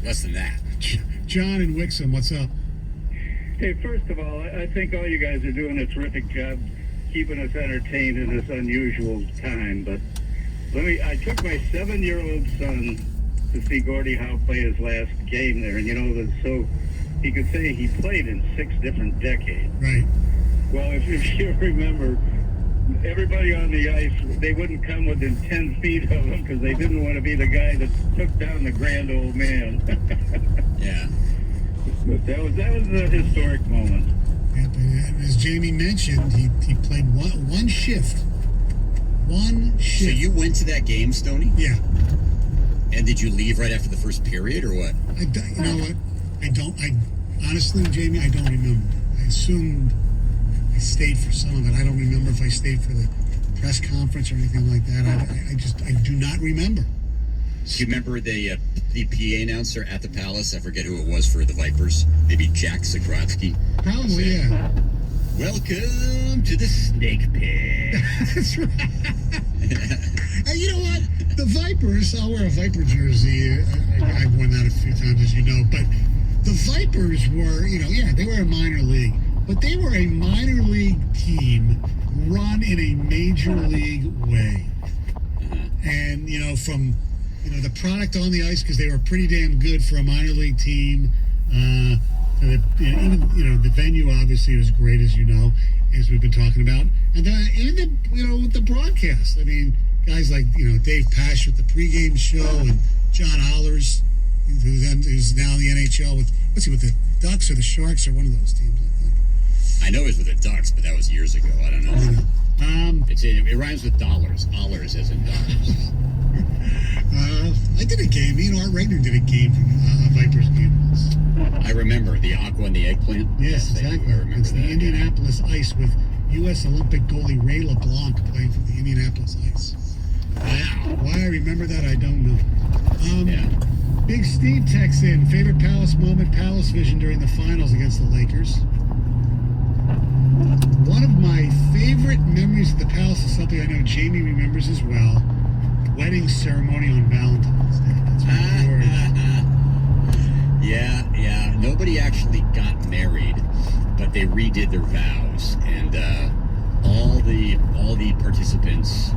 less than that. John and Wixom, what's up? Hey, first of all, I think all you guys are doing a terrific job keeping us entertained in this unusual time. But I took my 7-year-old son to see Gordie Howe play his last game there, and so he could say he played in 6 different decades. Right. Well, if you remember, everybody on the ice, they wouldn't come within 10 feet of him because they didn't want to be the guy that took down the grand old man. Yeah. But that was a historic moment. Yeah, but as Jamie mentioned, he played one shift. One shift. So you went to that game, Stoney? Yeah. And did you leave right after the first period, or what? You know what? Honestly, Jamie, I don't remember. I assumed I stayed for some of it. I don't remember if I stayed for the press conference or anything like that. I do not remember. Do you remember the PA announcer at the Palace? I forget who it was for the Vipers. Maybe Jack Zagrodzky. Probably, yeah. Welcome to the Snake Pit. That's right. And you know what? The Vipers, I'll wear a Viper jersey. I've worn that a few times, as you know. But the Vipers were, they were a minor league. But they were a minor league team run in a major league way. And, from, the product on the ice, because they were pretty damn good for a minor league team. Even, the venue obviously was great, as you know, as we've been talking about. And then, with the broadcast. I mean, guys like, Dave Pasch with the pregame show and John Hollers, who's now in the NHL with the Ducks or the Sharks or one of those teams, I think. I know it was with the Ducks, but that was years ago. I don't know. It rhymes with dollars. Dollars as in dollars. I did a game. Art Regner did a game from Vipers game once. I remember the aqua and the eggplant. Yes, exactly. It's the Indianapolis Ice with U.S. Olympic goalie Ray LeBlanc playing for the Indianapolis Ice. Wow. Why I remember that, I don't know. Big Steve texts in. Favorite Palace moment, Palace vision during the finals against the Lakers. One of my favorite memories of the Palace is something I know Jamie remembers as well. Wedding ceremony on Valentine's Day. That's my word. Yeah. Nobody actually got married, but they redid their vows, and all the participants,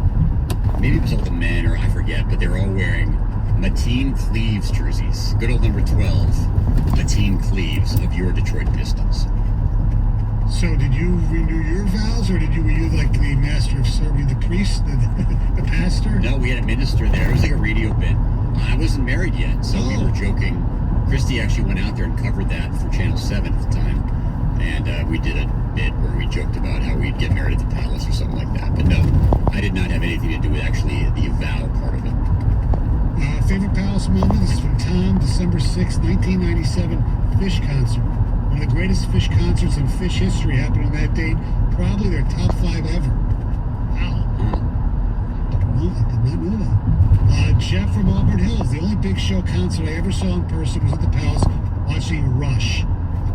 maybe it was all the men, or I forget, but they were all wearing Mateen Cleaves jerseys. Good old number 12, Mateen Cleaves of your Detroit Pistons. So did you renew your vows, or were you like the master of ceremony, the priest, the pastor? No, we had a minister there. It was like a radio bit. I wasn't married yet, so we were joking. Christy actually went out there and covered that for Channel 7 at the time. And we did a bit where we joked about how we'd get married at the Palace or something like that. But no, I did not have anything to do with actually the vow part of it. Favorite Palace moment? This is from Tom, December 6, 1997, Fish concert. One of the greatest Fish concerts in Fish history happened on that date. Probably their top 5 ever. Wow. I did not know that. Jeff from Auburn Hills. The only Big Show concert I ever saw in person was at the Palace watching Rush.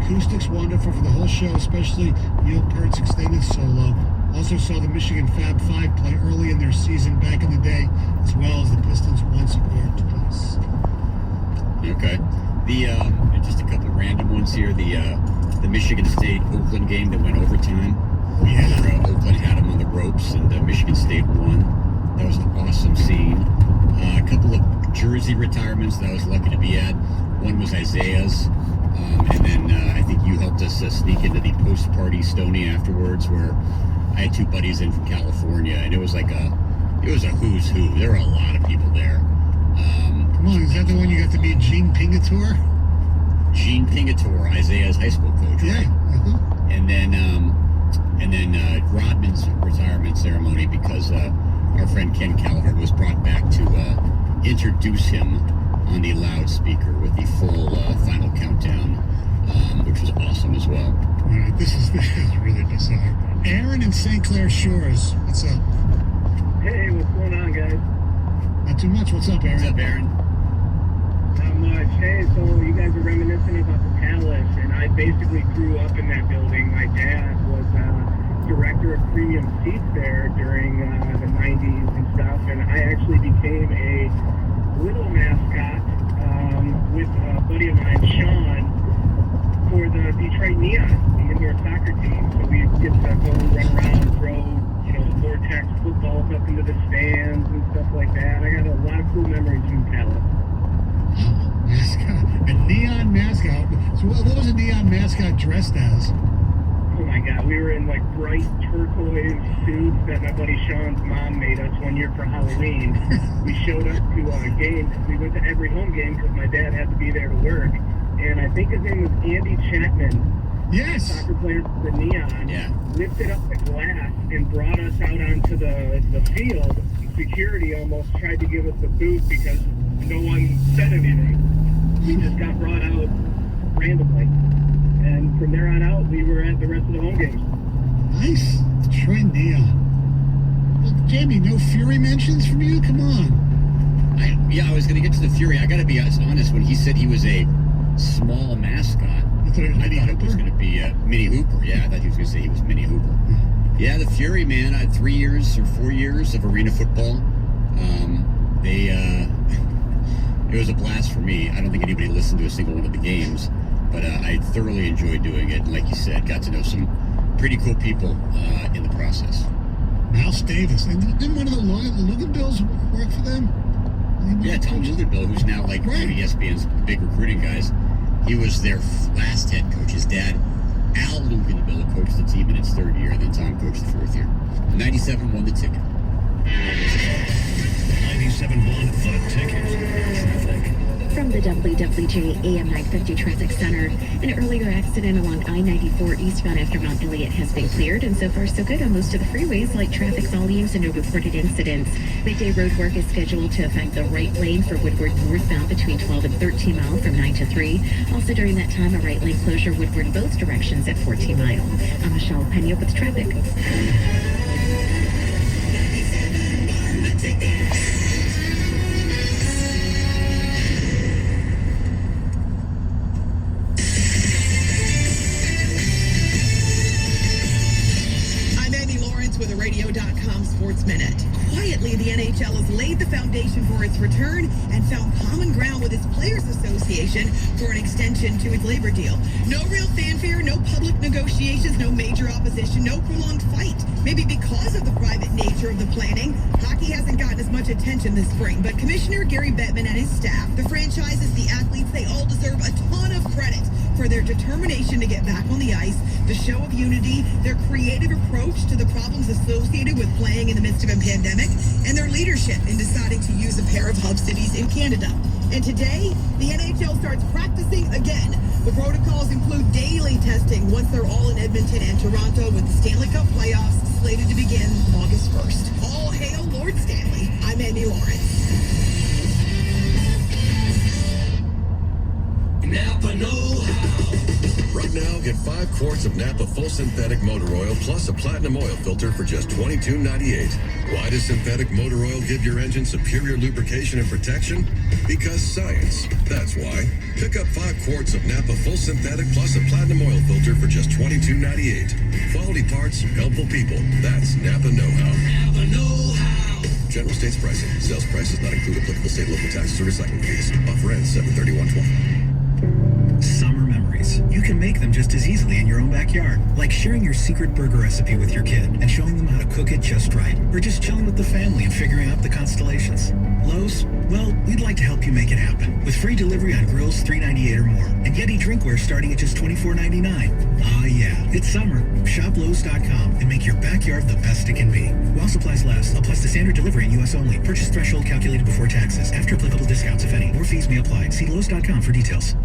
Acoustics wonderful for the whole show, especially Neil Peart's extended solo. Also saw the Michigan Fab Five play early in their season back in the day, as well as the Pistons once or twice. Okay. Just a couple random ones here. The Michigan State Oakland game that went overtime. Yeah. Where, Oakland had them on the ropes, and Michigan State won. That was an awesome scene. A couple of jersey retirements that I was lucky to be at. One was Isaiah's, and then I think you helped us sneak into the post-party Stoney afterwards, where I had 2 buddies in from California, and it was a who's who. There were a lot of people there. Come on, is that the one you got to meet Gene Pingatore? Gene Pingatore, Isaiah's high school coach, right? Yeah. And then Rodman's retirement ceremony, because our friend Ken Calvert was brought back to introduce him on the loudspeaker with the full final countdown, which was awesome as well. All right, this is really bizarre. Aaron in St. Clair Shores, what's up? Hey, what's going on, guys? Not too much. What's up, Aaron? What's up, Aaron? Not much. Hey, so you guys are reminiscing about the Palace, and I basically grew up in that building. My dad was director of premium seats there during the 90s and stuff, and I actually became a little mascot with buddy of mine, Sean, for the Detroit Neon, the indoor soccer team. So we get to go run around, throw, Vortex footballs up into the stands and stuff like that. I got a lot of cool memories from Palace. Mascot. A neon mascot. So what was a neon mascot dressed as? Oh my God, we were in like bright turquoise suits that my buddy Sean's mom made us one year for Halloween. We showed up to games. We went to every home game because my dad had to be there to work. And I think his name was Andy Chapman. Yes. Soccer player for the Neon. Yeah. Lifted up the glass and brought us out onto the field. Security almost tried to give us the boot because no one said anything. We just got brought out randomly. And from there on out, we were at the rest of the home games. Nice. Detroit Neon. Well, Jamie, no Fury mentions from you? Come on. I was going to get to the Fury. I got to be honest. When he said he was a small mascot, You thought it was I Minnie thought it was Hooper? going to be Minnie Hooper. Yeah, I thought he was going to say he was Minnie Hooper. Yeah, the Fury, man. I had 3 years or 4 years of arena football. It was a blast for me. I don't think anybody listened to a single one of the games, but I thoroughly enjoyed doing it. And like you said, got to know some pretty cool people in the process. Mouse Davis. And didn't one of the Lugan Bills work for them? Yeah, Tom Luganbill, who's now like one of ESPN's big recruiting guys. He was their last head coach. His dad, Al Luganbill, coached the team in its third year, and then Tom coached the fourth year. 97 won the ticket. 97 won the ticket. Traffic. From the WWJ AM 950 Traffic Center, an earlier accident along I-94 eastbound after Mount Elliott has been cleared, and so far so good on most of the freeways. Light traffic volumes and no reported incidents. Midday road work is scheduled to affect the right lane for Woodward northbound between 12 and 13 Mile from 9 to 3. Also during that time, a right lane closure Woodward in both directions at 14 Mile. I'm Michelle Pena with traffic. With a Radio.com Sports Minute. Quietly, the NHL has laid the foundation for its return and found common ground with its Players Association for an extension to its labor deal. No real fanfare, no public negotiations, no major opposition, no prolonged fight. Maybe because of the private nature of the planning, hockey hasn't gotten as much attention this spring, but Commissioner Gary Bettman and his staff, the franchises, the athletes, they all deserve a ton of credit for their determination to get back on the ice, the show of unity, their creative approach to the problems associated with playing in the midst of a pandemic, and their leadership in deciding to use a pair of hub cities in Canada. And today, the NHL starts practicing again. The protocols include daily testing once they're all in Edmonton and Toronto, with the Stanley Cup playoffs slated to begin August 1st. All hail Lord Stanley. I'm Amy Lawrence. Napa know-how. Right now, get 5 quarts of Napa Full Synthetic Motor Oil plus a Platinum Oil filter for just $22.98. Why does synthetic motor oil give your engine superior lubrication and protection? Because science. That's why. Pick up 5 quarts of Napa Full Synthetic plus a Platinum Oil filter for just $22.98. Quality parts, helpful people. That's Napa know-how. Napa know-how. General States pricing. Sales price does not include applicable state, local taxes, or recycling fees. Offer ends 7/31/20. Summer memories. You can make them just as easily in your own backyard. Like sharing your secret burger recipe with your kid and showing them how to cook it just right. Or just chilling with the family and figuring out the constellations. Lowe's? Well, we'd like to help you make it happen. With free delivery on grills $3.98 or more. And Yeti drinkware starting at just $24.99. Ah, yeah. It's summer. Shop Lowe's.com and make your backyard the best it can be. While supplies last, applies to standard delivery in U.S. only. Purchase threshold calculated before taxes. After applicable discounts, if any. More fees may apply. See Lowe's.com for details.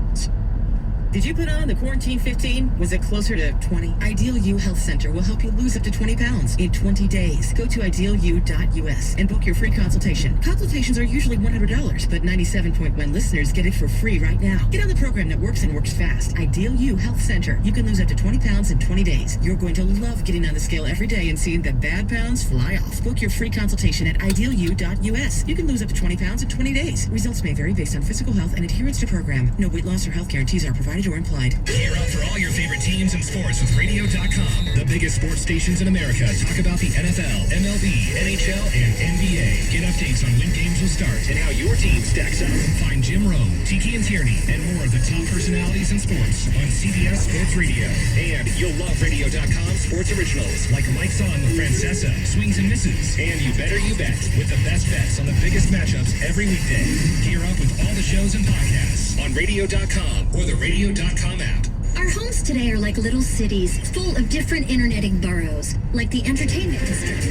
Did you put on the quarantine 15? Was it closer to 20? Ideal U Health Center will help you lose up to 20 pounds in 20 days. Go to idealu.us and book your free consultation. Consultations are usually $100, but 97.1 listeners get it for free right now. Get on the program that works and works fast. Ideal U Health Center. You can lose up to 20 pounds in 20 days. You're going to love getting on the scale every day and seeing the bad pounds fly off. Book your free consultation at idealu.us. You can lose up to 20 pounds in 20 days. Results may vary based on physical health and adherence to program. No weight loss or health guarantees are provided. excluded or implied. Gear up for all your favorite teams and sports with Radio.com. The biggest sports stations in America talk about the NFL, MLB, NHL, and NBA. Get updates on when games will start and how your team stacks up. Find Jim Rome, Tiki and Tierney, and more of the top personalities in sports on CBS Sports Radio. And you'll love Radio.com sports originals like Mike's On with Francesa, Swings and Misses, and You Better You Bet with the best bets on the biggest matchups every weekday. Gear up with all the shows and podcasts on Radio.com or the Radio.com app. Our homes today are like little cities full of different interneting boroughs, like the entertainment district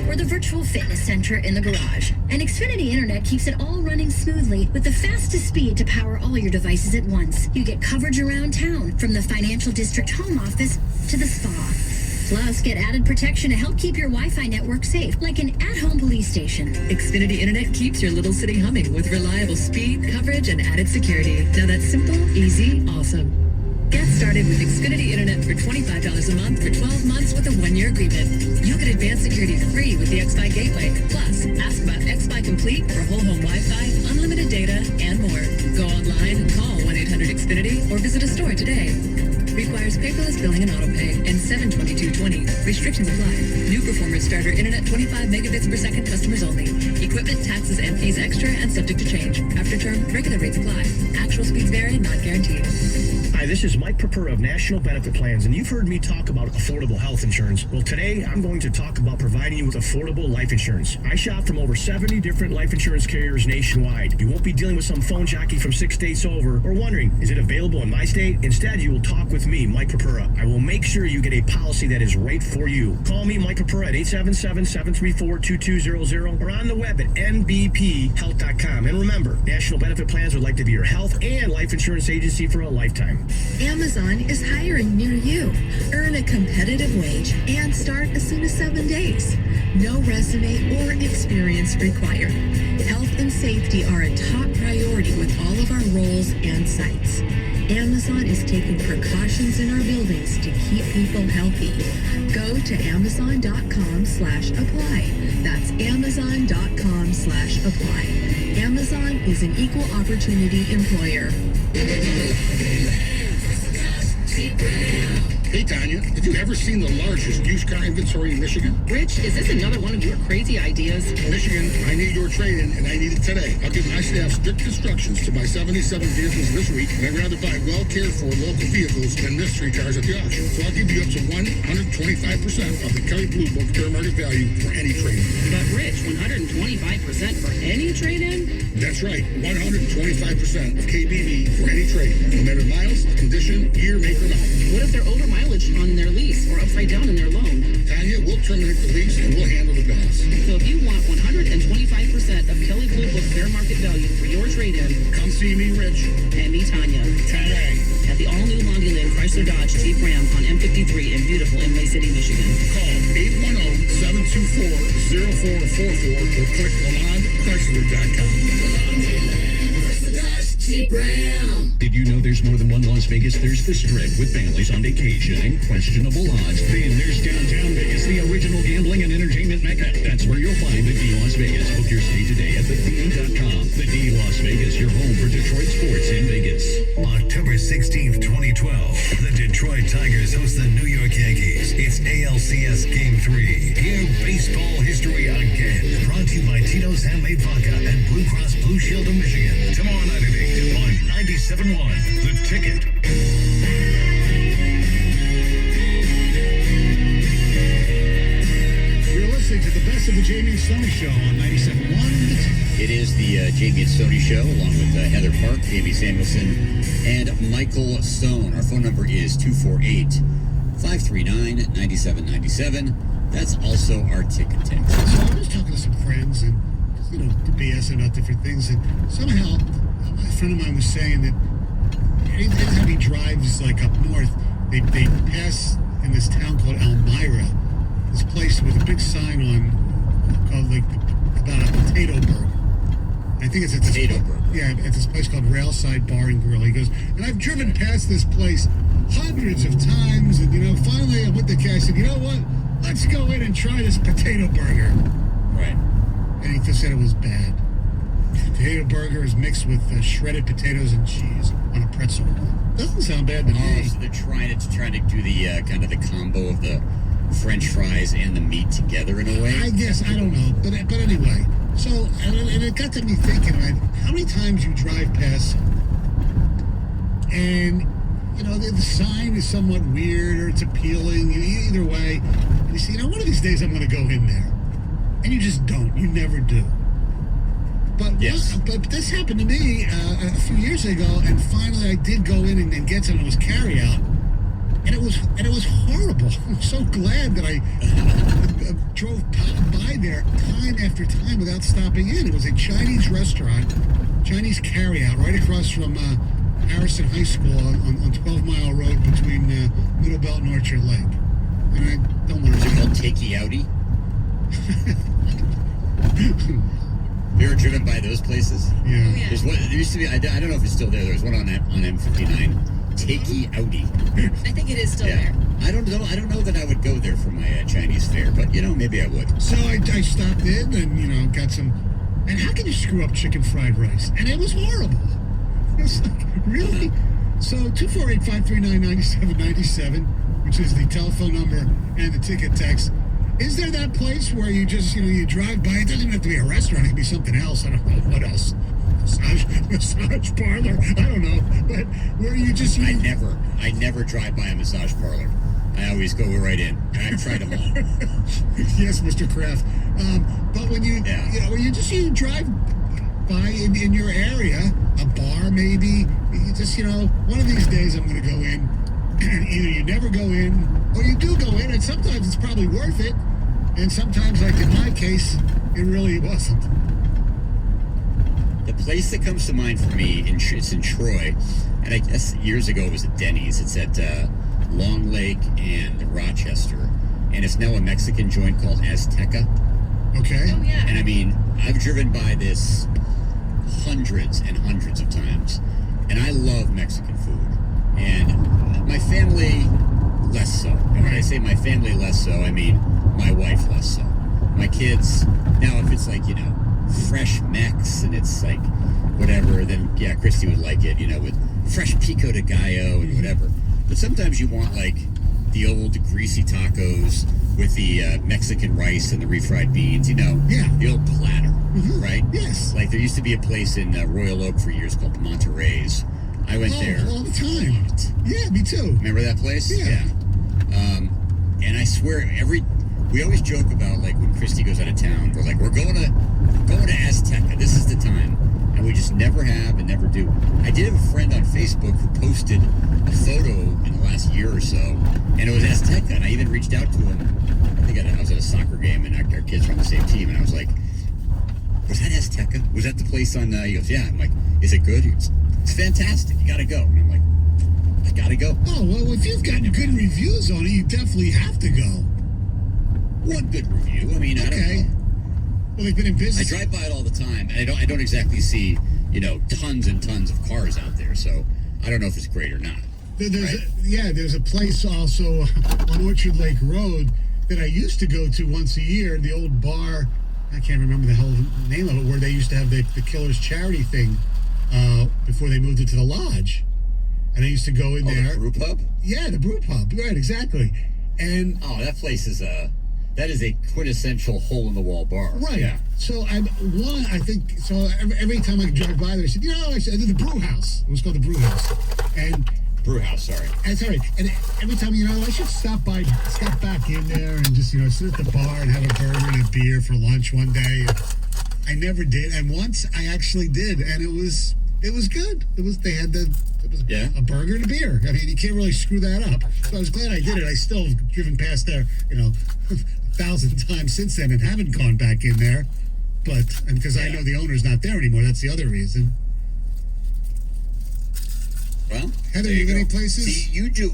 or the virtual fitness center in the garage. And Xfinity Internet keeps it all running smoothly with the fastest speed to power all your devices at once. You get coverage around town, from the financial district home office to the spa. Plus, get added protection to help keep your Wi-Fi network safe, like an at-home police station. Xfinity Internet keeps your little city humming with reliable speed, coverage, and added security. Now that's simple, easy, awesome. Get started with Xfinity Internet for $25 a month for 12 months with a 1-year agreement. You'll get advanced security free with the XFi Gateway. Plus, ask about XFi Complete for whole home Wi-Fi, unlimited data, and more. Go online and call 1-800-XFINITY or visit a store today. Requires paperless billing and autopay and 72220. Restrictions apply. New performance starter internet 25 megabits per second, customers only. Equipment, taxes, and fees extra and subject to change. After term, regular rates apply. Actual speeds vary, not guaranteed. Hi, this is Mike Prepper of National Benefit Plans, and you've heard me talk about affordable health insurance. Well, today I'm going to talk about providing you with affordable life insurance. I shop from over 70 different life insurance carriers nationwide. You won't be dealing with some phone jockey from 6 states over or wondering, is it available in my state? Instead, you will talk with me, Mike Prepura. I will make sure you get a policy that is right for you. Call me, Mike Prepura, at 877-734-2200 or on the web at nbphealth.com. And remember, National Benefit Plans would like to be your health and life insurance agency for a lifetime. Amazon is hiring near you. Earn a competitive wage and start as soon as 7 days. No resume or experience required. Health and safety are a top priority with all of our roles and sites. Amazon is taking precautions in our buildings to keep people healthy. Go to amazon.com/apply. That's amazon.com/apply. Amazon is an equal opportunity employer. Hey, Tanya, have you ever seen the largest used car inventory in Michigan? Rich, is this another one of your crazy ideas? Michigan, I need your trade-in, and I need it today. I'll give my staff strict instructions to buy 77 vehicles this week, and I'd rather buy well-cared-for local vehicles than mystery cars at the auction. So I'll give you up to 125% of the Kelley Blue Book fair market value for any trade-in. But Rich, 125% for any trade-in? That's right, 125% of KBV for any trade, no matter miles, condition, year, make, or model. What if they're over mileage on their lease or upside down in their loan? Tanya, we'll terminate the lease and we'll handle the balance. So if you want 125% of Kelley Blue Book fair market value for your trade-in, Come see me, Rich. and me, Tanya, Today. at the all-new Londyland Chrysler Dodge Jeep Ram on M53 in beautiful Imlay City, Michigan. Call 810-724-0444 or click LalandChrysler.com. Did you know there's more than one Las Vegas? There's the Strip with families on vacation and questionable odds. Then there's downtown Vegas, the original gambling and entertainment mecca. That's where you'll find the D Las Vegas. Book your stay today at thed.com. The D Las Vegas, your home for Detroit sports in Vegas. October 16th, 2012, the Detroit Tigers host the New York Yankees. It's ALCS Game 3. Hear baseball history again. Brought to you by Tito's Handmade Vodka and Blue Cross Blue Shield of Michigan. Tomorrow night at 8 on 97.1 The Ticket. You're listening to the best of the Jamie and Stoney Show on 97.1. It is the Jamie and Stoney Show, along with Heather Park, Jamie Samuelson, and Michael Stone. Our phone number is 248-539-9797. That's also our ticket text. So I was talking to some friends and, BS about different things, and somehow a friend of mine was saying that anytime he drives like up north, they pass in this town called Elmira, this place with a big sign on called about a potato burger. I think it's at this Potato burger. Yeah, at this place called Railside Bar and Grill. He goes, and I've driven past this place hundreds of times, and finally I went to the guy. I said, you know what? Let's go in and try this potato burger. Right. And he just said it was bad. Potato burger is mixed with shredded potatoes and cheese on a pretzel. Doesn't sound bad to Oh, me. so they're trying to do the kind of the combo of the French fries and the meat together in a way. I guess, I don't know. But anyway, so, and it got to me thinking, right, how many times you drive past and, you know, the sign is somewhat weird or it's appealing, either way, and you say, you know, one of these days I'm going to go in there. And you just don't. You never do. But Yes. but this happened to me a few years ago, and finally I did go in and get some. It was carry out, and it was horrible. I'm so glad that I drove by there time after time without stopping in. It was a Chinese restaurant, Chinese carry out, right across from Harrison High School on 12 Mile Road between Middle Belt and Orchard Lake. And I don't want Is it to. called Takey Outie? You ever driven by those places? Yeah. Yeah. There's one. There used to be. I don't know if it's still there. There was one on M59. Takey Outie. I think it is still Yeah. there. I don't know. I don't know that I would go there for my Chinese fare, but you know, maybe I would. So I stopped in and, you know, got some. And how can you screw up chicken fried rice? And it was horrible. It was like, really? So 248-539-9797, which is the telephone number and the ticket text. Is there that place where you just, you know, you drive by? It doesn't even have to be a restaurant. It can be something else. I don't know. What else? Massage parlor. I don't know. But where you just... I never drive by a massage parlor. I always go right in. And I've tried them all. Yes, Mr. Kraft. But when you, Yeah. you know, when you drive by in your area, a bar maybe, you just, you know, one of these days I'm going to go in, and either you never go in, or you do go in, and sometimes it's probably worth it, and sometimes, like in my case, it really wasn't. The place that comes to mind for me, it's in Troy, and I guess years ago it was at Denny's. It's at Long Lake and Rochester, and it's now a Mexican joint called Azteca. Okay? Oh, yeah. And I mean, I've driven by this hundreds and hundreds of times, and I love Mexican food. And my family, less so. And when I say my family less so, I mean my wife less so. My kids, now if it's like, you know, fresh Mex and it's like whatever, then yeah, Christy would like it, you know, with fresh pico de gallo and whatever. But sometimes you want like the old greasy tacos with the Mexican rice and the refried beans, you know, Yeah. the old platter, right? Yes. Like there used to be a place in Royal Oak for years called Monterey's. I went there. All the time. Yeah, me too. Remember that place? Yeah. And I swear, we always joke about like when Christy goes out of town, we're like, we're going to Azteca. This is the time, and we just never have and never do. I did have a friend on Facebook who posted a photo in the last year or so, and it was Azteca. And I even reached out to him. I think I was at a soccer game, and our kids were on the same team, and I was like, "Was that Azteca? Was that the place on?" He goes, "Yeah." I'm like, "Is it good?" He goes, "It's fantastic. You got to go." And I'm like, "I got to go." Oh, well, if you've gotten good reviews on it, you definitely have to go. One good review. I mean, I don't Okay. know. Well, they've been in I business. drive by it all the time, and I don't exactly see, you know, tons and tons of cars out there. So I don't know if it's great or not. There's a place also on Orchard Lake Road that I used to go to once a year. The old bar, I can't remember the hell name of it, where they used to have the Killers charity thing before they moved it to the lodge. And I used to go in there. The brew pub? Yeah, the brew pub. Right, exactly. And that place is that is a quintessential hole in the wall bar. right. Yeah. So every time I drive by there, I said, you know, I did the brew house. It was called the brew house. And Brew house, sorry. that's all right. And every time, you know, I should stop back in there and just, you know, sit at the bar and have a burger and a beer for lunch one day. I never did. And once I actually did, and it was good. They had a burger and a beer. I mean, you can't really screw that up. So I was glad I did it. I still have driven past there, you know, 1,000 times since then and haven't gone back in there. But, and because I know the owner's not there anymore, that's the other reason. Well, Heather, you have any places? See, you do.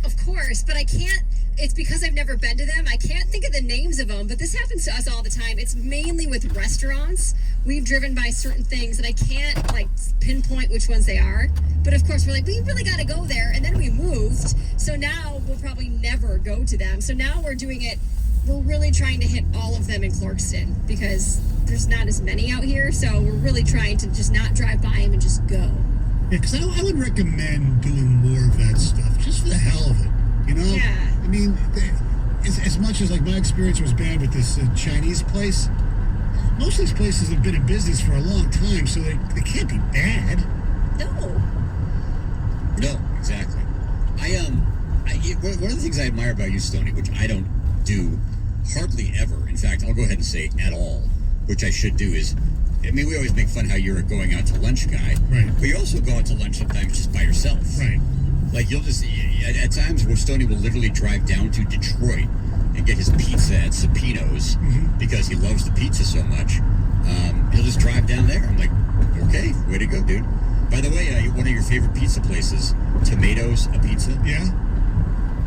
Of course, but I can't. It's because I've never been to them. I can't think of the names of them, but this happens to us all the time. It's mainly with restaurants. We've driven by certain things that I can't like pinpoint which ones they are. But of course, we're like, we really got to go there, and then we moved. So now we'll probably never go to them. So now we're doing it. We're really trying to hit all of them in Clarkston because there's not as many out here. So we're really trying to just not drive by them and just go. Yeah, because I would recommend doing more of that stuff, just for the hell of it. You know? Yeah. I mean, as much as like my experience was bad with this Chinese place, most of these places have been in business for a long time, so they can't be bad. No, exactly. One of the things I admire about you, Stoney, which I don't do hardly ever. In fact, I'll go ahead and say at all, which I should do is, I mean, we always make fun how you're a going out to lunch guy, right? But you also go out to lunch sometimes just by yourself, right? Like you'll just at times where Stoney will literally drive down to Detroit and get his pizza at Supino's because he loves the pizza so much. He'll just drive down there. I'm like, okay, way to go, dude. By the way, one of your favorite pizza places, Tomatoes a Pizza. Yeah.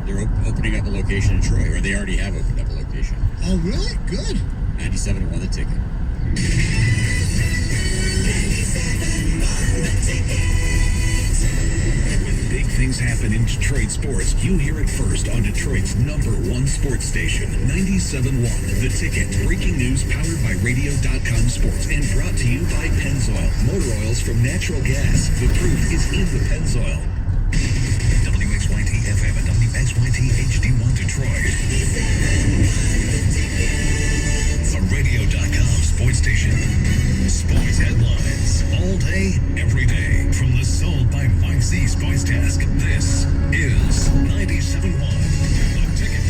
They're opening up a location in Troy, or they already have opened up a location. Oh, really? Good. 97 won the ticket. When big things happen in Detroit sports, you hear it first on Detroit's #1 sports station, 97.1 The Ticket. Breaking news powered by Radio.com Sports and brought to you by Pennzoil. Motor oils from natural gas. The proof is in the Pennzoil. WXYT FM and WXYT HD1 Detroit. The Radio.com sports station. Sports headlines all day, every day. From the Sold by Mike Z Sports Desk, this is 97.1 The Ticket.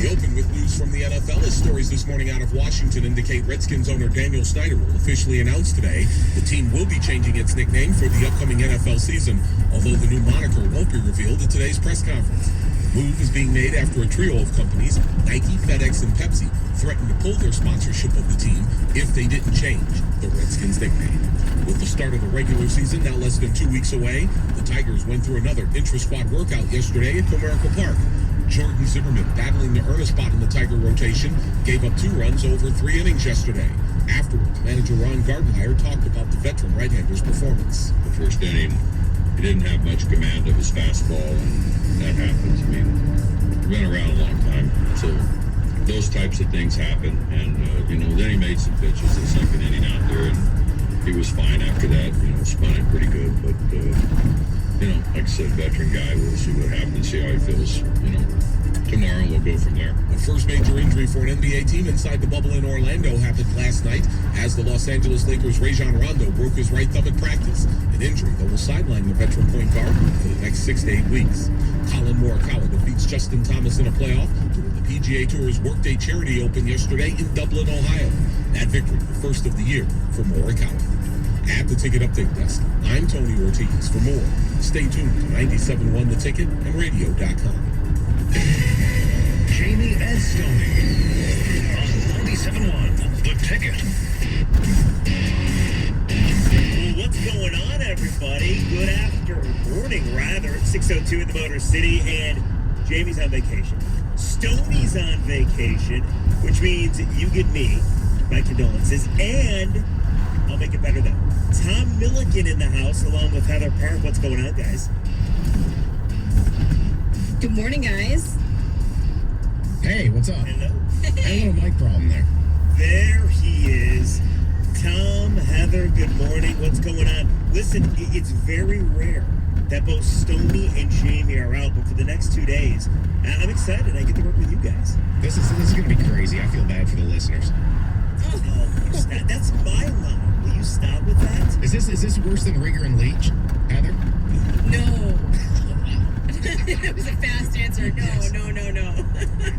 We open with news from the NFL as stories this morning out of Washington indicate Redskins owner Daniel Snyder will officially announce today the team will be changing its nickname for the upcoming NFL season, although the new moniker won't be revealed at today's press conference. The move is being made after a trio of companies, Nike, FedEx, and Pepsi, threatened to pull their sponsorship of the team if they didn't change the Redskins nickname. With the start of the regular season now less than 2 weeks away, the Tigers went through another intra-squad workout yesterday at Comerica Park. Jordan Zimmerman, battling the earnest spot in the Tiger rotation, gave up 2 runs over 3 innings yesterday. Afterwards, manager Ron Gardenhire talked about the veteran right-hander's performance. The first inning, he didn't have much command of his fastball, and that happens. I mean, we've been around a long time, so those types of things happen. And, then he made some pitches the second inning out there, and he was fine after that. Spun it pretty good. But, like I said, veteran guy, we'll see what happens, see how he feels, tomorrow. We'll go from there. The first major injury for an NBA team inside the bubble in Orlando happened last night as the Los Angeles Lakers' Rajon Rondo broke his right thumb at practice, an injury that will sideline the veteran point guard for the next 6 to 8 weeks. Colin Morikawa defeats Justin Thomas in a playoff to win the PGA Tour's Workday Charity Open yesterday in Dublin, Ohio. That victory, the first of the year for Morikawa. At the Ticket Update Desk, I'm Tony Ortiz. For more, stay tuned to 97.1 The Ticket and Radio.com. Jamie and Stoney on 97.1 The Ticket. Well, what's going on, everybody? Good morning, rather. 6:02 in the Motor City, and Jamie's on vacation. Stoney's on vacation, which means you get me my condolences, and I'll make it better though. Tom Milliken in the house, along with Heather Park. What's going on, guys? Good morning, guys. Hey, what's up? Hello. I had a little mic problem there. There he is. Tom, Heather, good morning. What's going on? Listen, it's very rare that both Stoney and Jamie are out, but for the next 2 days, I'm excited. I get to work with you guys. This is going to be crazy. I feel bad for the listeners. Oh, that's my line. Will you stop with that? Is this worse than Rigger and Leach, Heather? No. It was a fast answer. No.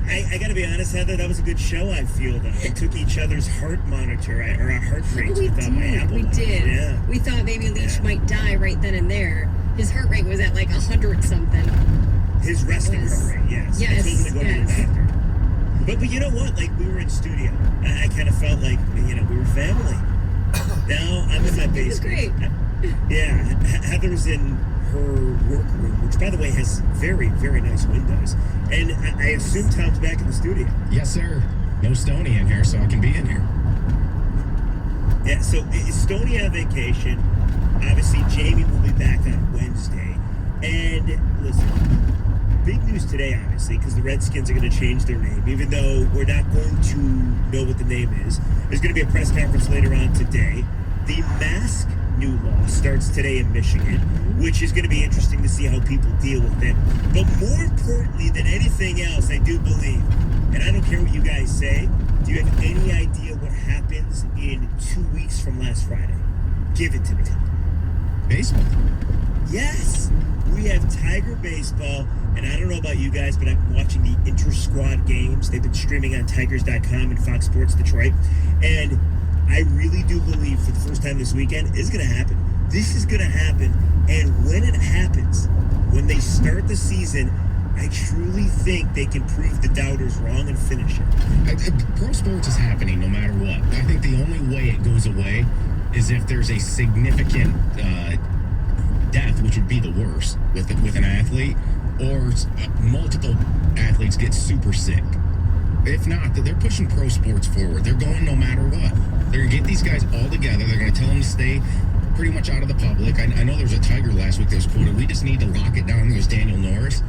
I gotta be honest, Heather, that was a good show I fielded. We took each other's heart monitor, or our heart rates We without my Apple Watch. did. Yeah. We thought maybe Leach might die right then and there. His heart rate was at like 100 something. His resting heart rate, yes. I told him to go to the doctor. But you know what? Like, we were in studio. I kind of felt like, we were family. Now I'm in my basement. It was great. Yeah, Heather's in her workroom, which, by the way, has very, very nice windows. And I assume Tom's back in the studio. Yes, sir. No Stoney in here, so I can be in here. Yeah, so Stoney on vacation. Obviously, Jamie will be back on Wednesday. And listen, big news today, obviously, because the Redskins are going to change their name, even though we're not going to know what the name is. There's going to be a press conference later on today. The mask new law starts today in Michigan, which is going to be interesting to see how people deal with it. But more importantly than anything else, I do believe, and I don't care what you guys say, do you have any idea what happens in 2 weeks from last Friday? Give it to me. Baseball. Yes, we have Tiger Baseball, and I don't know about you guys, but I'm watching the inter-squad games. They've been streaming on Tigers.com and Fox Sports Detroit, and I really do believe for the first time this weekend, it's going to happen. This is going to happen, and when it happens, when they start the season, I truly think they can prove the doubters wrong and finish it. Pro sports is happening no matter what. I think the only way it goes away is if there's a significant death, which would be the worst with an athlete, or multiple athletes get super sick. If not, they're pushing pro sports forward. They're going no matter what. They're going to get these guys all together. They're going to tell them to stay pretty much out of the public. I know there was a Tiger last week that was quoted, we just need to lock it down. It was Daniel Norris,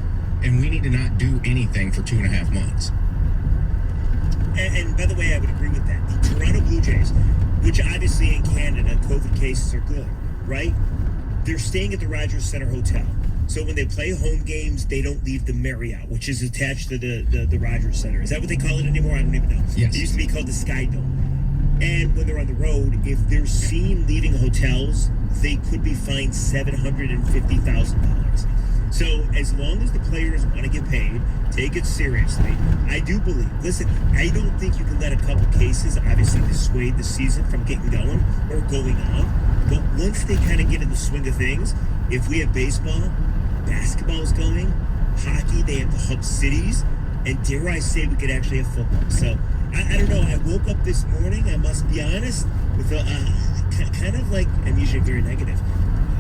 and we need to not do anything for 2.5 months. And by the way, I would agree with that. The Toronto Blue Jays, which obviously in Canada, COVID cases are good, right? They're staying at the Rogers Center Hotel. So when they play home games, they don't leave the Marriott, which is attached to the Rogers Center. Is that what they call it anymore? I don't even know. Yes. It used to be called the Sky Dome. And when they're on the road, if they're seen leaving hotels, they could be fined $750,000. So as long as the players want to get paid, take it seriously. I do believe, listen, I don't think you can let a couple cases obviously dissuade the season from getting going or going on. But once they kind of get in the swing of things, if we have baseball, basketball's going, hockey, they have the hub cities, and dare I say we could actually have football. So I don't know. I woke up this morning, I must be honest, with a kind of like, I'm usually very negative,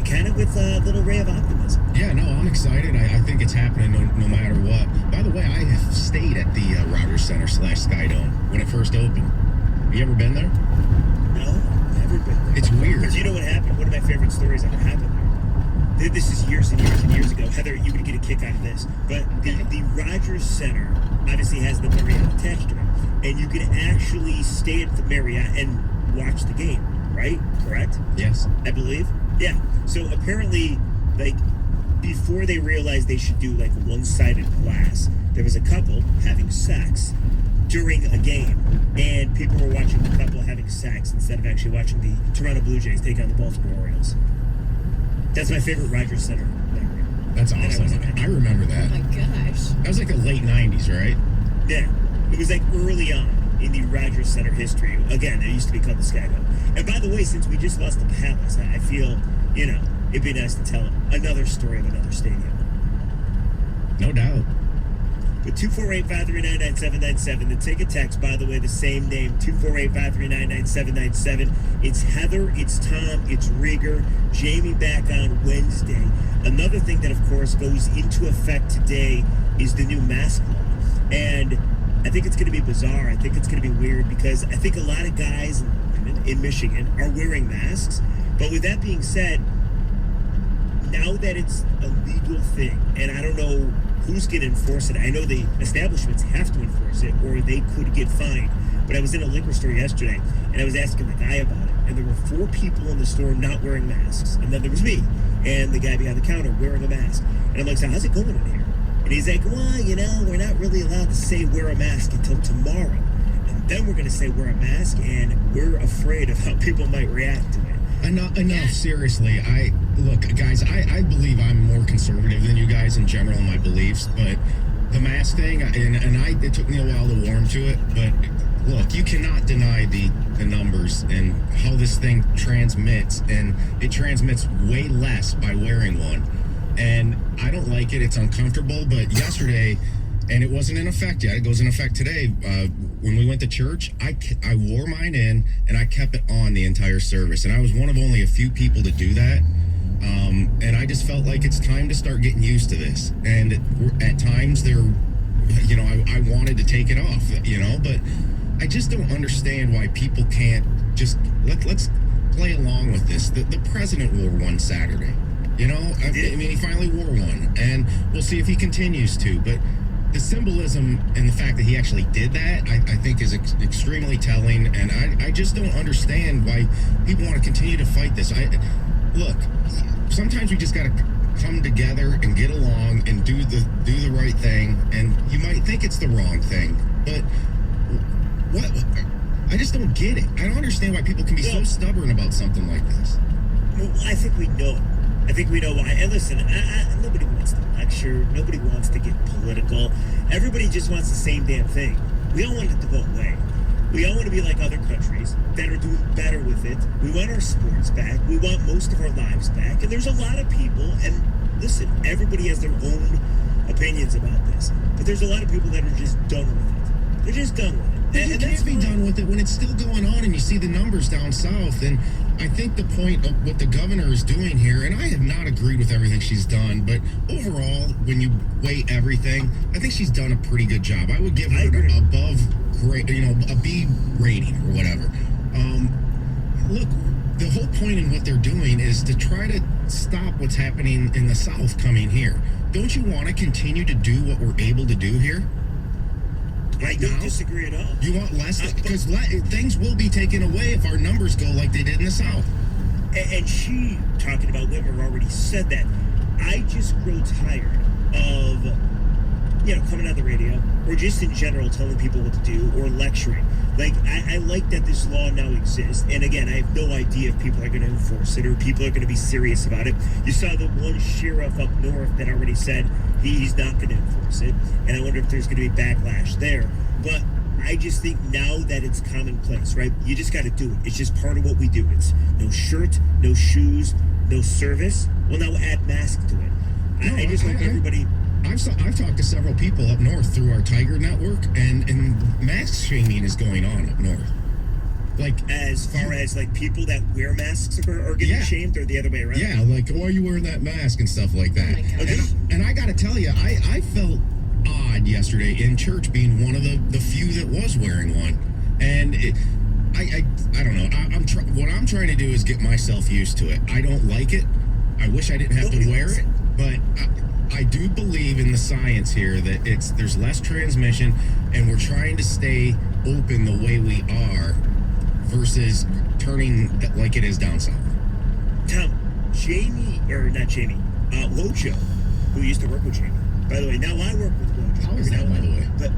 kind of with a little ray of optimism. Yeah, no, I'm excited. I think it's happening no matter what. By the way, I have stayed at the Rogers Center / Sky Dome when it first opened. Have you ever been there? No, never been there. It's weird. Because you know what happened? One of my favorite stories ever happened there. This is years and years and years ago. Heather, you would get a kick out of this. But the Rogers Center obviously has the Marriott attached to it. And you can actually stay at the Marriott and watch the game, right? Correct? Yes. I believe. Yeah. So apparently, like, before they realized they should do like one-sided glass, there was a couple having sex during a game. And people were watching the couple having sex instead of actually watching the Toronto Blue Jays take on the Baltimore Orioles. That's my favorite Rogers Center memory. That's awesome. I remember that. Oh my gosh. That was like the late 90s, right? Yeah. It was like early on in the Rogers Center history. Again, it used to be called the Sky Dome. And by the way, since we just lost the Palace, I feel, it'd be nice to tell another story of another stadium. No doubt. But 248-539-9797. The ticket text, by the way, the same name, 248-539-9797. It's Heather, it's Tom, it's Rieger. Jamie back on Wednesday. Another thing that, of course, goes into effect today is the new mask law. And I think it's going to be bizarre. I think it's going to be weird because I think a lot of guys in Michigan are wearing masks. But with that being said, now that it's a legal thing, and I don't know who's going to enforce it. I know the establishments have to enforce it or they could get fined. But I was in a liquor store yesterday and I was asking the guy about it. And there were 4 people in the store not wearing masks. And then there was me and the guy behind the counter wearing a mask. And I'm like, so how's it going in here? And he's like, well, we're not really allowed to say wear a mask until tomorrow. And then we're going to say wear a mask, and we're afraid of how people might react to it. Enough. Seriously, look, guys, I believe I'm more conservative than you guys in general in my beliefs, but the mask thing, it took me a while to warm to it, but look, you cannot deny the numbers and how this thing transmits, and it transmits way less by wearing one. And I don't like it. It's uncomfortable. But yesterday, and it wasn't in effect yet. It goes in effect today. When we went to church, I wore mine in, and I kept it on the entire service. And I was one of only a few people to do that. And I just felt like it's time to start getting used to this. And at times, I wanted to take it off, but I just don't understand why people can't just, let's play along with this. The president wore one Saturday. I mean, he finally wore one, and we'll see if he continues to. But the symbolism and the fact that he actually did that, I think is extremely telling, and I just don't understand why people want to continue to fight this. Look, sometimes we just got to come together and get along and do the right thing, and you might think it's the wrong thing, but what? I just don't get it. I don't understand why people can be so stubborn about something like this. Well, I think we know. I think we know why. And listen, nobody wants to lecture. Nobody wants to get political. Everybody just wants the same damn thing. We all want it to go away. We all want to be like other countries that are doing better with it. We want our sports back. We want most of our lives back. And there's a lot of people, and listen, everybody has their own opinions about this. But there's a lot of people that are just done with it. They're just done with it. You can't be done with it when it's still going on and you see the numbers down south. And I think the point of what the governor is doing here, and I have not agreed with everything she's done, but overall, when you weigh everything, I think she's done a pretty good job. I would give her an above grade, a B rating or whatever. Look, the whole point in what they're doing is to try to stop what's happening in the south coming here. Don't you want to continue to do what we're able to do here? I don't disagree at all. You want less? Because things will be taken away if our numbers go like they did in the South. And she, talking about Whitmer, already said that. I just grow tired of, coming on the radio or just in general telling people what to do or lecturing. Like, I like that this law now exists. And again, I have no idea if people are going to enforce it or people are going to be serious about it. You saw the one sheriff up north that already said he's not going to enforce it. And I wonder if there's going to be backlash there. But I just think now that it's commonplace, right? You just got to do it. It's just part of what we do. It's no shirt, no shoes, no service. Well, now add mask to it. I just hope everybody... I've talked to several people up north through our Tiger Network, and mask shaming is going on up north. Like, as far as like people that wear masks are getting shamed, or the other way around? Yeah, like, why are you wearing that mask and stuff like that. And I got to tell you, I felt odd yesterday in church being one of the few that was wearing one, and I don't know. What I'm trying to do is get myself used to it. I don't like it. I wish I didn't have to wear it, but I do believe in the science here that there's less transmission, and we're trying to stay open the way we are versus turning like it is down south. Tom, Wojo, who used to work with Jamie. By the way, now I work with Wojo. How is that, by the way? But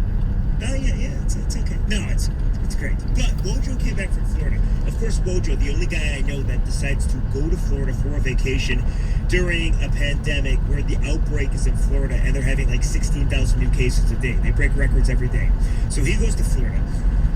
it's okay. No, it's great. But Wojo came back from Florida. Of course, Wojo, the only guy I know that decides to go to Florida for a vacation during a pandemic where the outbreak is in Florida and they're having like 16,000 new cases a day. They break records every day. So he goes to Florida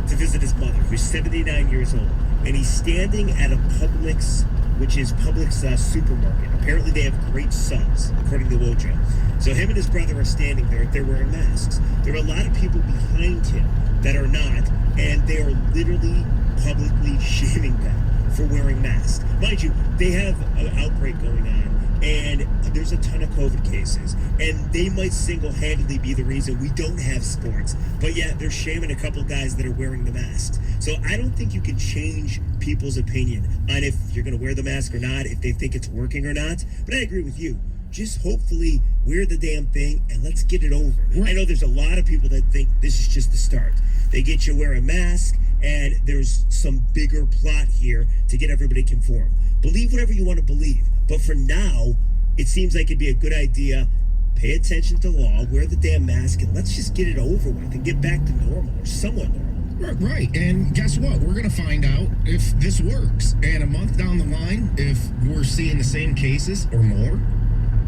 to visit his mother, who's 79 years old. And he's standing at a Publix, which is Publix supermarket. Apparently they have great subs, according to Wojo. So him and his brother are standing there. They're wearing masks. There are a lot of people behind him that are not, and they are literally publicly shaming them for wearing masks. Mind you, they have an outbreak going on, and there's a ton of COVID cases, and they might single-handedly be the reason we don't have sports. But yet they're shaming a couple guys that are wearing the masks. So I don't think you can change people's opinion on if you're going to wear the mask or not, if they think it's working or not. But I agree with you. Just hopefully wear the damn thing and let's get it over. Right. I know there's a lot of people that think this is just the start. They get you wear a mask, and there's some bigger plot here to get everybody conformed. Believe whatever you want to believe. But for now, it seems like it'd be a good idea. Pay attention to law, wear the damn mask, and let's just get it over with and get back to normal or somewhat normal. Right, and guess what? We're going to find out if this works. And a month down the line, if we're seeing the same cases or more,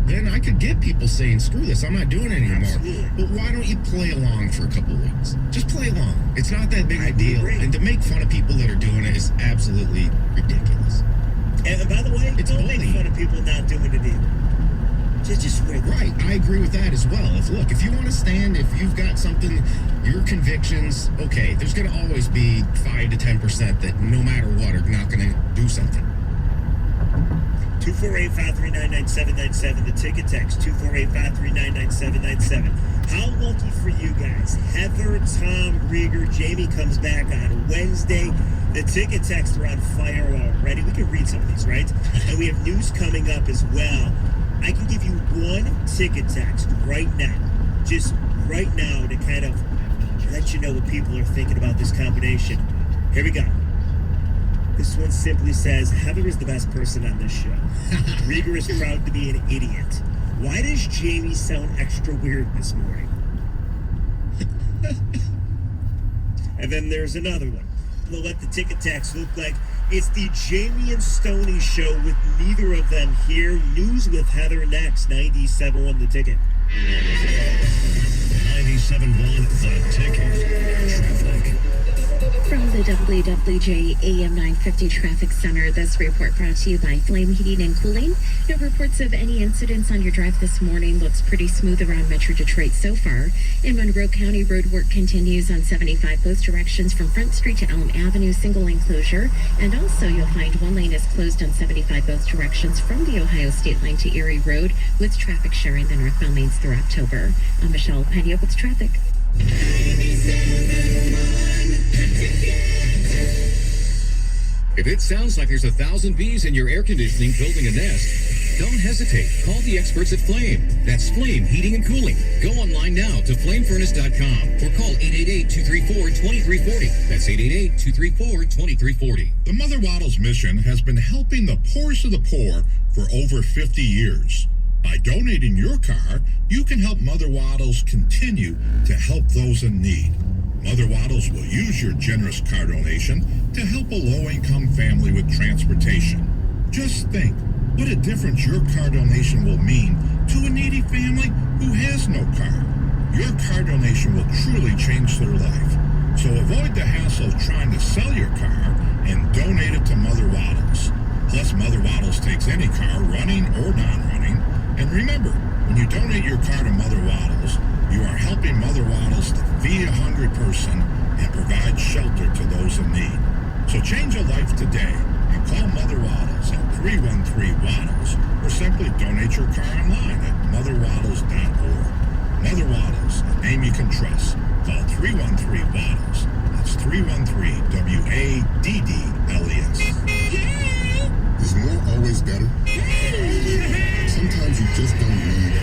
then I could get people saying, screw this, I'm not doing it anymore. Absolutely. But why don't you play along for a couple weeks? Just play along. It's not that big a deal. And to make fun of people that are doing it is absolutely ridiculous. And by the way, don't make fun of people not doing it either. Just wear it. Right, I agree with that as well. If you want to stand, if you've got something, your convictions, okay, there's going to always be 5 to 10% that no matter what are not going to do something. 248-539-9797, the ticket text, 248-539-9797. How lucky for you guys. Heather, Tom, Rieger, Jamie comes back on Wednesday. The ticket texts are on fire already. We can read some of these, right? And we have news coming up as well. I can give you one ticket text right now. Just right now to kind of let you know what people are thinking about this combination. Here we go. This one simply says, Heather is the best person on this show. Rieger is proud to be an idiot. Why does Jamie sound extra weird this morning? And then there's another one. We'll let the ticket text look like it's the Jamie and Stoney show with neither of them here. News with Heather next. 97.1 The Ticket. 97.1 The Ticket. Traffic. From the WWJ AM 950 Traffic Center, this report brought to you by Flame Heating and Cooling. No reports of any incidents on your drive this morning. Looks pretty smooth around Metro Detroit so far. In Monroe County, road work continues on 75 both directions from Front Street to Elm Avenue, single enclosure. And also, you'll find one lane is closed on 75 both directions from the Ohio State line to Erie Road, with traffic sharing the northbound lanes through October. I'm Michelle Pena with traffic. If it sounds like there's 1,000 bees in your air conditioning building a nest, don't hesitate. Call the experts at Flame. That's Flame Heating and Cooling. Go online now to flamefurnace.com or call 888-234-2340. That's 888-234-2340. The Mother Waddles mission has been helping the poorest of the poor for over 50 years. By donating your car, you can help Mother Waddles continue to help those in need. Mother Waddles will use your generous car donation to help a low-income family with transportation. Just think what a difference your car donation will mean to a needy family who has no car. Your car donation will truly change their life. So avoid the hassle of trying to sell your car and donate it to Mother Waddles. Plus, Mother Waddles takes any car, running or non-running. And remember, when you donate your car to Mother Waddles, you are helping Mother Waddles to feed a hungry person and provide shelter to those in need. So change a life today and call Mother Waddles at 313-WADDLES or simply donate your car online at motherwaddles.org. Mother Waddles, a name you can trust. Call 313-WADDLES. That's 313-WADDLES. Is more always better? Sometimes you just don't need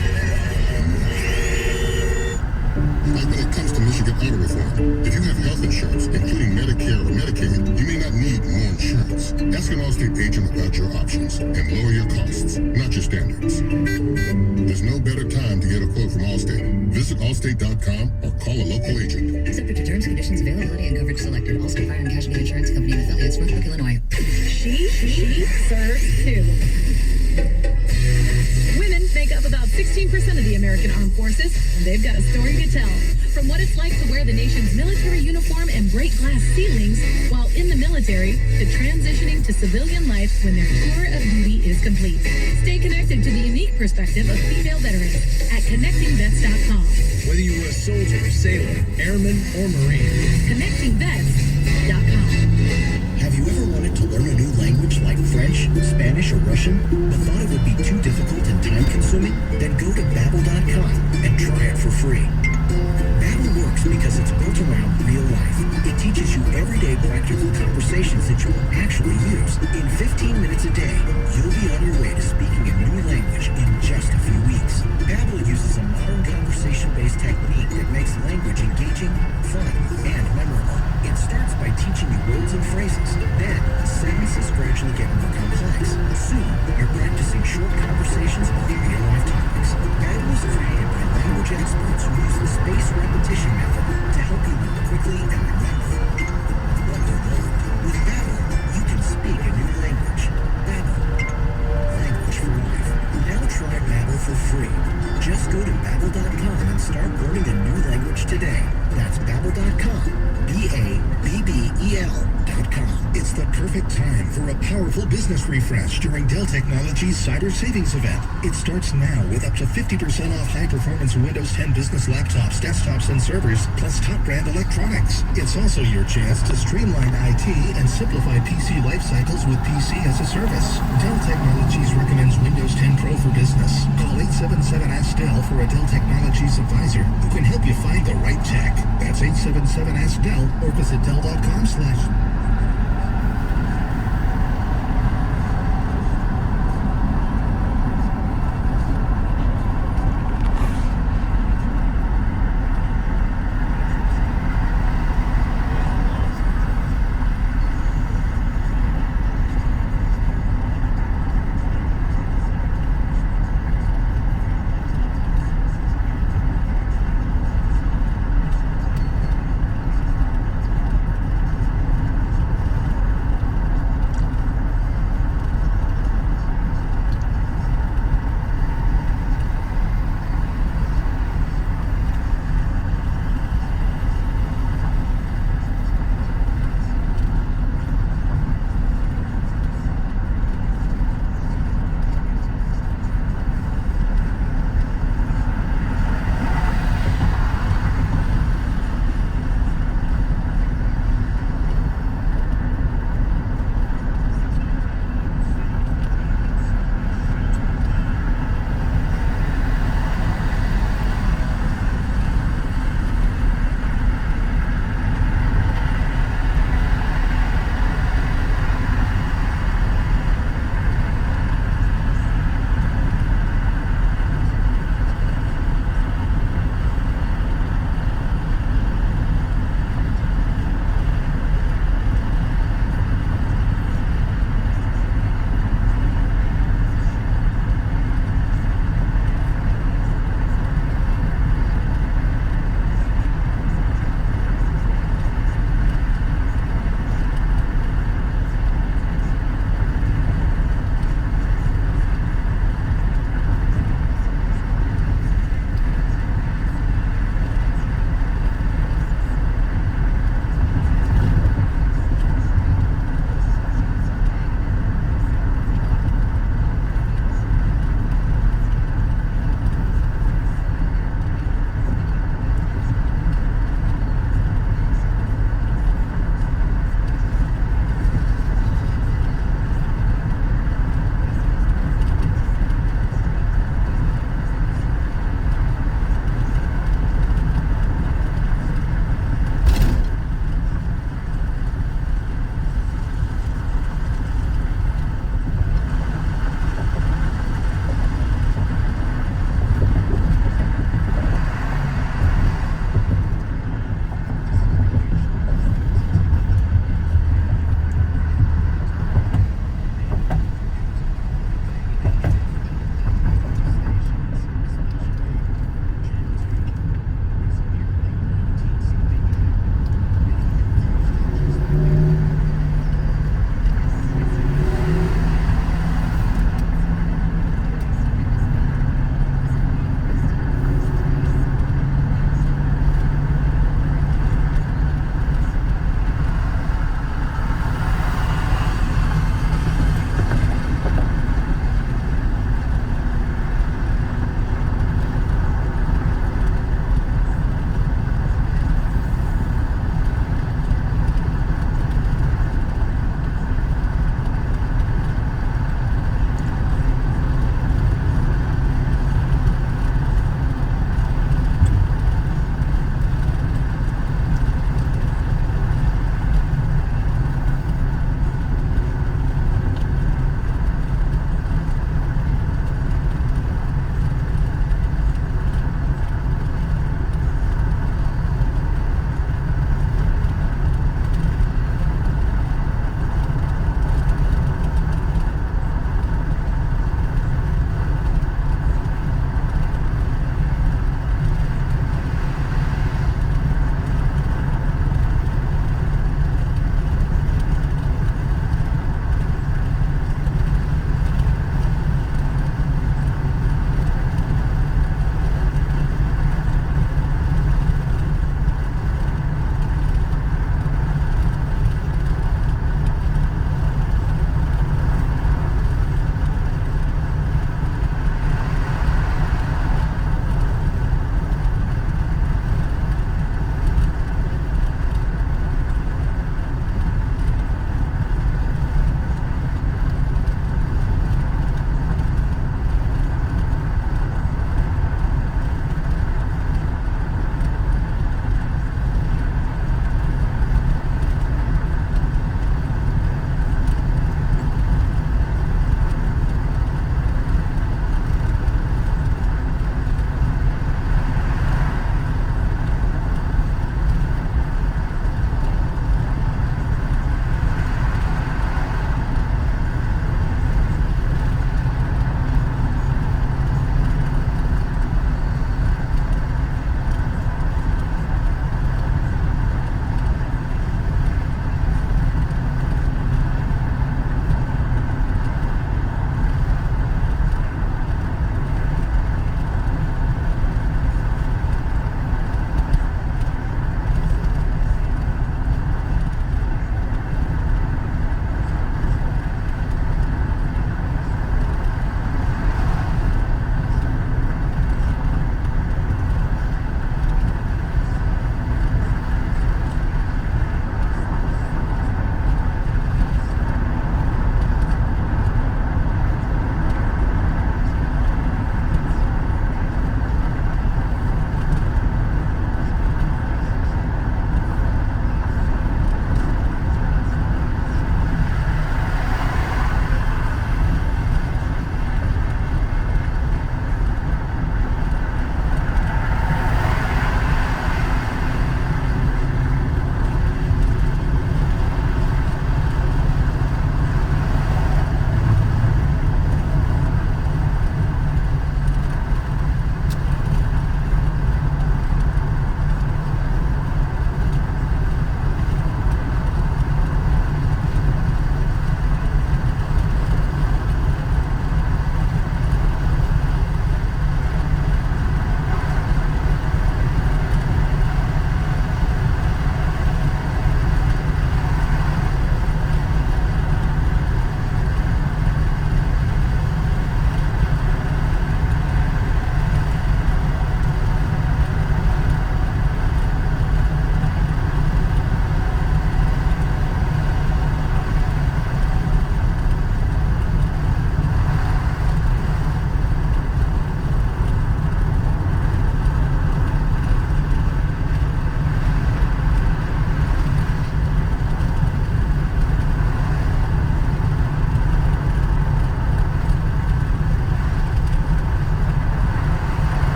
like when it comes to Michigan auto reform. If you have health insurance, including Medicare or Medicaid, you may not need more insurance. Ask an Allstate agent about your options and lower your costs, not your standards. There's no better time to get a quote from Allstate. Visit allstate.com or call a local agent. Subject to terms, conditions, availability, and coverage selected. Allstate Fire and Casualty Insurance Company and affiliates, Northbrook, Illinois. She serves too. Women make up about 16% of the American Armed Forces, and they've got a story to tell. From what it's like to wear the nation's military uniform and break glass ceilings while in the military, to transitioning to civilian life when their tour of duty is complete. Stay connected to the unique perspective of female veterans at ConnectingVets.com. Whether you were a soldier, sailor, airman, or Marine. ConnectingVets.com. Have you ever wanted to learn a new language like French, Spanish, or Russian, but thought it would be too difficult and time-consuming? Then go to Babbel.com and try it for free. Babbel works because it's built around real life. It teaches you everyday practical conversations that you will actually use. In 15 minutes a day, you'll be on your way to speaking a new language in just a few weeks. Babbel uses a modern conversation-based technique that makes language engaging, fun, and memorable. It starts by teaching you words and phrases. Then, the sentences gradually get more complex. Soon, you're practicing short conversations about real-life topics. Babbel was created by language experts who use the spaced repetition method to help you learn quickly and remember what you learned. With Babbel, you can speak a new language. Babbel. Language for life. Now try Babbel for free. Just go to Babbel.com and start learning a new language today. That's Babbel.com. Babbel.com. It's the perfect time for a powerful business refresh during Dell Technologies Cyber Savings Event. It starts now with up to 50% off high-performance Windows 10 business laptops, desktops, and servers, plus top-brand electronics. It's also your chance to streamline IT and simplify PC life cycles with PC as a service. Dell Technologies recommends Windows 10 Pro for business. Call 877-ASK-DELL for a Dell Technologies advisor who can help you find the right tech. That's 877-ASK-DELL or visit Dell.com/